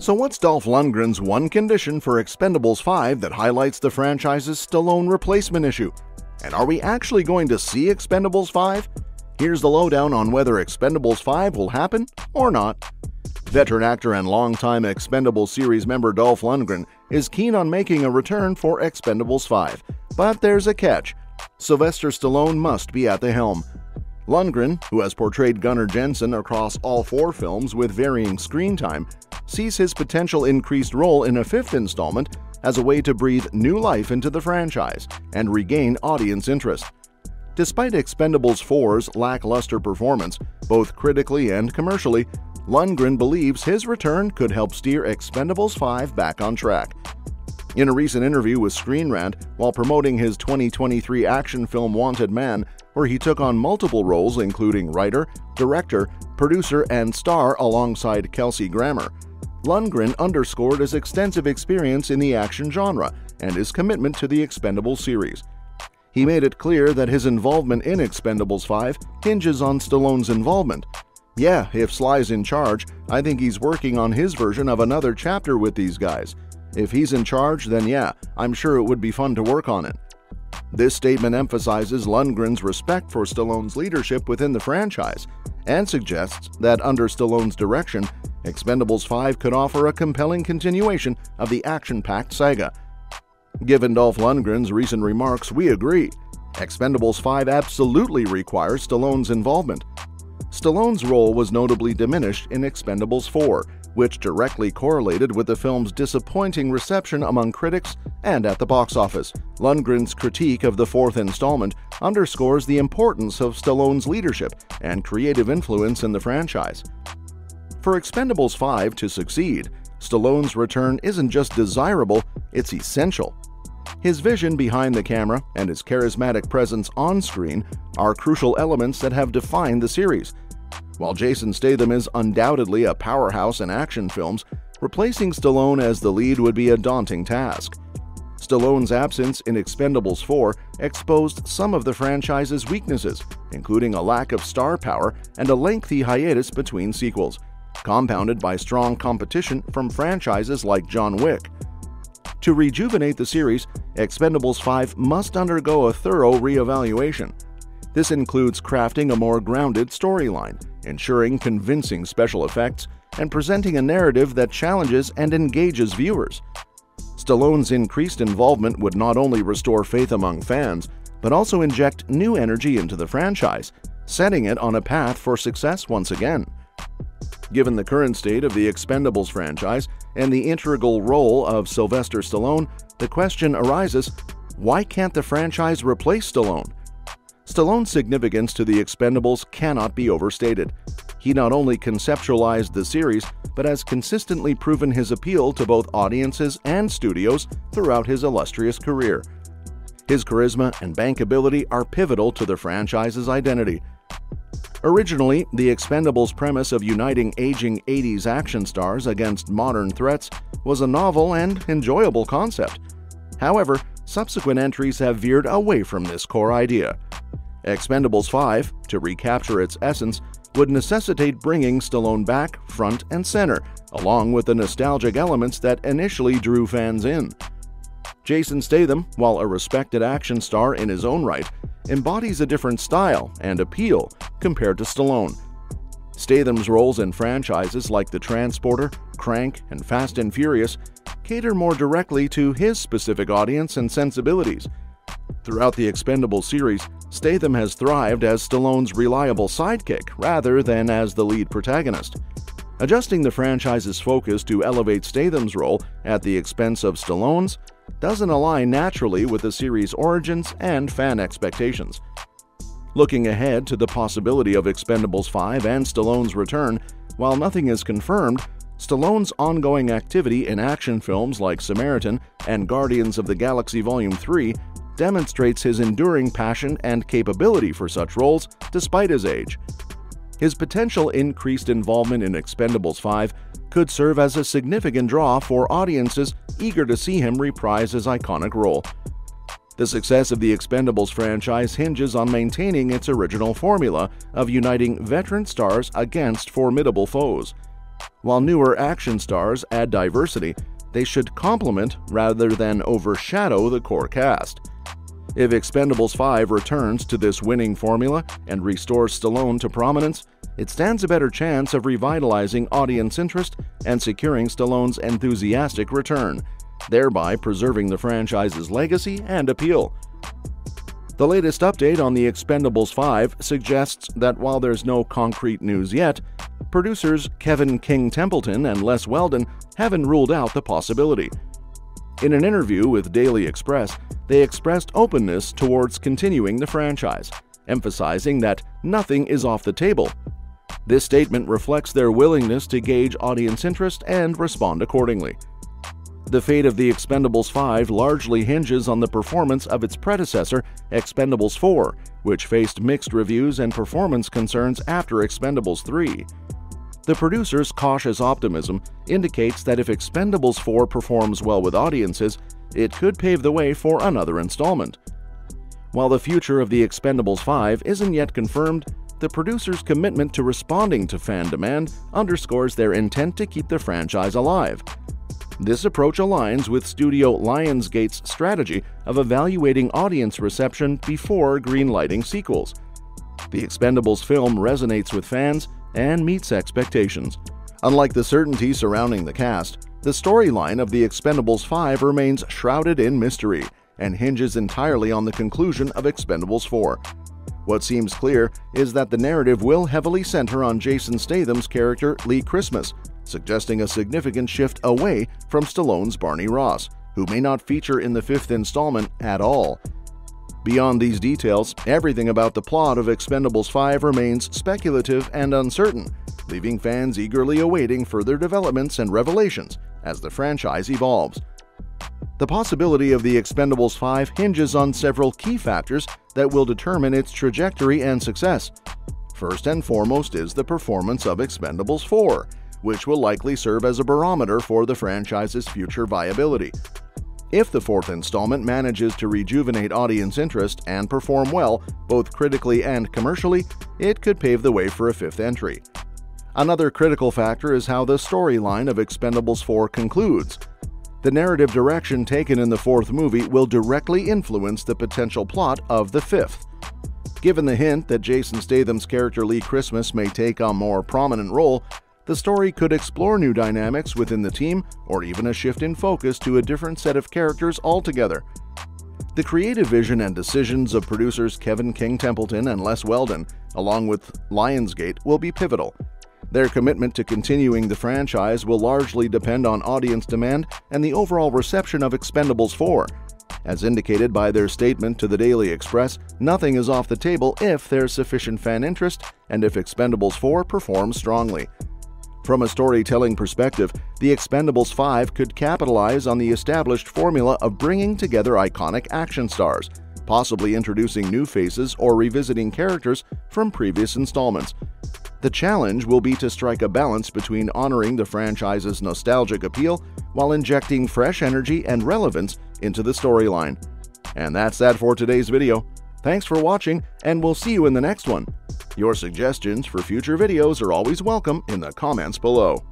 So what's Dolph Lundgren's one condition for Expendables 5 that highlights the franchise's Stallone replacement issue? And are we actually going to see Expendables 5? Here's the lowdown on whether Expendables 5 will happen or not. Veteran actor and longtime Expendables series member Dolph Lundgren is keen on making a return for Expendables 5, but there's a catch. Sylvester Stallone must be at the helm. Lundgren, who has portrayed Gunnar Jensen across all 4 films with varying screen time, sees his potential increased role in a 5th installment as a way to breathe new life into the franchise and regain audience interest. Despite Expendables 4's lackluster performance, both critically and commercially, Lundgren believes his return could help steer Expendables 5 back on track. In a recent interview with Screen Rant, while promoting his 2023 action film Wanted Man, where he took on multiple roles including writer, director, producer, and star alongside Kelsey Grammer, Lundgren underscored his extensive experience in the action genre and his commitment to the Expendables series. He made it clear that his involvement in Expendables 5 hinges on Stallone's involvement. Yeah, if Sly's in charge, I think he's working on his version of another chapter with these guys. If he's in charge, then yeah, I'm sure it would be fun to work on it. This statement emphasizes Lundgren's respect for Stallone's leadership within the franchise and suggests that under Stallone's direction, Expendables 5 could offer a compelling continuation of the action-packed saga. Given Dolph Lundgren's recent remarks, we agree. Expendables 5 absolutely requires Stallone's involvement. Stallone's role was notably diminished in Expendables 4, which directly correlated with the film's disappointing reception among critics and at the box office. Lundgren's critique of the 4th installment underscores the importance of Stallone's leadership and creative influence in the franchise. For Expendables 5 to succeed, Stallone's return isn't just desirable, it's essential. His vision behind the camera and his charismatic presence on screen are crucial elements that have defined the series. While Jason Statham is undoubtedly a powerhouse in action films, replacing Stallone as the lead would be a daunting task. Stallone's absence in Expendables 4 exposed some of the franchise's weaknesses, including a lack of star power and a lengthy hiatus between sequels, compounded by strong competition from franchises like John Wick. To rejuvenate the series, Expendables 5 must undergo a thorough reevaluation. This includes crafting a more grounded storyline, ensuring convincing special effects, and presenting a narrative that challenges and engages viewers. Stallone's increased involvement would not only restore faith among fans, but also inject new energy into the franchise, setting it on a path for success once again. Given the current state of the Expendables franchise and the integral role of Sylvester Stallone, the question arises, why can't the franchise replace Stallone? Stallone's significance to the Expendables cannot be overstated. He not only conceptualized the series, but has consistently proven his appeal to both audiences and studios throughout his illustrious career. His charisma and bankability are pivotal to the franchise's identity. Originally, the Expendables premise of uniting aging 80s action stars against modern threats was a novel and enjoyable concept. However, subsequent entries have veered away from this core idea. Expendables 5, to recapture its essence, would necessitate bringing Stallone back front and center, along with the nostalgic elements that initially drew fans in. Jason Statham, while a respected action star in his own right, embodies a different style and appeal compared to Stallone. Statham's roles in franchises like The Transporter, Crank, and Fast and Furious cater more directly to his specific audience and sensibilities. Throughout the Expendables series, Statham has thrived as Stallone's reliable sidekick rather than as the lead protagonist. Adjusting the franchise's focus to elevate Statham's role at the expense of Stallone's doesn't align naturally with the series' origins and fan expectations. Looking ahead to the possibility of Expendables 5 and Stallone's return, while nothing is confirmed, Stallone's ongoing activity in action films like Samaritan and Guardians of the Galaxy Volume 3 demonstrates his enduring passion and capability for such roles despite his age. His potential increased involvement in Expendables 5 could serve as a significant draw for audiences eager to see him reprise his iconic role. The success of the Expendables franchise hinges on maintaining its original formula of uniting veteran stars against formidable foes. While newer action stars add diversity, they should complement rather than overshadow the core cast. If Expendables 5 returns to this winning formula and restores Stallone to prominence, it stands a better chance of revitalizing audience interest and securing Stallone's enthusiastic return, thereby preserving the franchise's legacy and appeal. The latest update on the Expendables 5 suggests that while there's no concrete news yet, producers Kevin King Templeton and Les Weldon haven't ruled out the possibility. In an interview with Daily Express, they expressed openness towards continuing the franchise, emphasizing that nothing is off the table. This statement reflects their willingness to gauge audience interest and respond accordingly. The fate of the Expendables 5 largely hinges on the performance of its predecessor, Expendables 4, which faced mixed reviews and performance concerns after Expendables 3. The producer's cautious optimism indicates that if Expendables 4 performs well with audiences, it could pave the way for another installment. While the future of the Expendables 5 isn't yet confirmed, the producer's commitment to responding to fan demand underscores their intent to keep the franchise alive. This approach aligns with studio Lionsgate's strategy of evaluating audience reception before greenlighting sequels. The Expendables film resonates with fans and meets expectations. Unlike the certainty surrounding the cast, the storyline of the Expendables 5 remains shrouded in mystery and hinges entirely on the conclusion of Expendables 4. What seems clear is that the narrative will heavily center on Jason Statham's character Lee Christmas, suggesting a significant shift away from Stallone's Barney Ross, who may not feature in the fifth installment at all. Beyond these details, everything about the plot of Expendables 5 remains speculative and uncertain, leaving fans eagerly awaiting further developments and revelations as the franchise evolves. The possibility of the Expendables 5 hinges on several key factors that will determine its trajectory and success. First and foremost is the performance of Expendables 4, which will likely serve as a barometer for the franchise's future viability. If the fourth installment manages to rejuvenate audience interest and perform well, both critically and commercially, it could pave the way for a fifth entry. Another critical factor is how the storyline of Expendables 4 concludes. The narrative direction taken in the fourth movie will directly influence the potential plot of the fifth. Given the hint that Jason Statham's character Lee Christmas may take a more prominent role, the story could explore new dynamics within the team or even a shift in focus to a different set of characters altogether. The creative vision and decisions of producers Kevin King Templeton and Les Weldon, along with Lionsgate, will be pivotal. Their commitment to continuing the franchise will largely depend on audience demand and the overall reception of Expendables 4. As indicated by their statement to the Daily Express, nothing is off the table if there's sufficient fan interest and if Expendables 4 performs strongly. From a storytelling perspective, the Expendables 5 could capitalize on the established formula of bringing together iconic action stars, possibly introducing new faces or revisiting characters from previous installments. The challenge will be to strike a balance between honoring the franchise's nostalgic appeal while injecting fresh energy and relevance into the storyline. And that's that for today's video. Thanks for watching, and we'll see you in the next one. Your suggestions for future videos are always welcome in the comments below.